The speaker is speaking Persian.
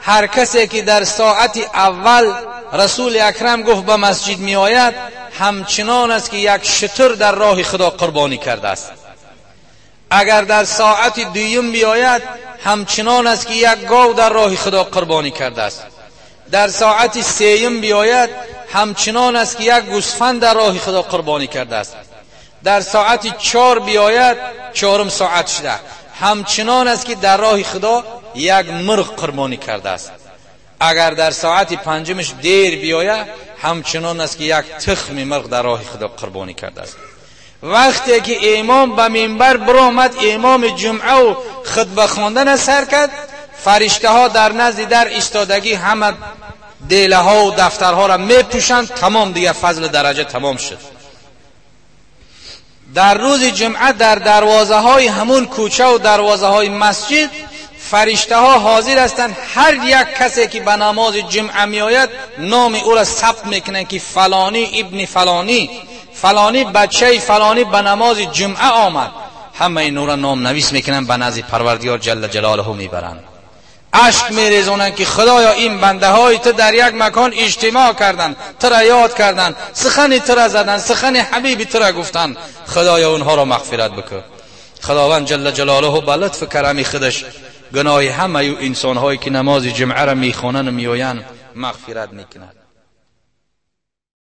هر کسی که در ساعت اول رسول اکرم گفت به مسجد می آید همچنان است که یک شتر در راه خدا قربانی کرده است. اگر در ساعت دویم بیاید همچنان است که یک گاو در راه خدا قربانی کرده است. در ساعت سیم بیاید همچنان است که یک گوسفند در راه خدا قربانی کرده است. در ساعت 4 بیاید، 4م ساعت شده، همچنان است که در راه خدا یک مرغ قربانی کرده است. اگر در ساعت 5مش دیر بیاید همچنان است که یک تخم مرغ در راه خدا قربانی کرده است. وقتی که امام به منبر برآمد، امام جمعه و خطبه خواندن سر کرد، فرشته ها در نزد در ایستادگی همه دیله ها و دفترها را میپوشند. تمام دیگه فضل درجه تمام شد. در روز جمعه در دروازه های همون کوچه و دروازه های مسجد فرشته ها حاضر هستند. هر یک کسی که به نماز جمعه می آید نام او را ثبت میکنند که فلانی ابن فلانی، فلانی بچه فلانی به نماز جمعه آمد. همه این را نام نویس میکنند، به نزد پروردگار جل جلاله میبرند. اشک میریزونند که خدایا این بنده های تو در یک مکان اجتماع کردند، تو را یاد کردند، سخن تو را زدند، سخن حبیب تو را گفتند، خدایا اونها را مغفرت بکن. خداوند جل جلاله به لطف کرم خودش گناه همه انسان هایی که نماز جمعه را میخوانند و میآیند مغفرت میکند.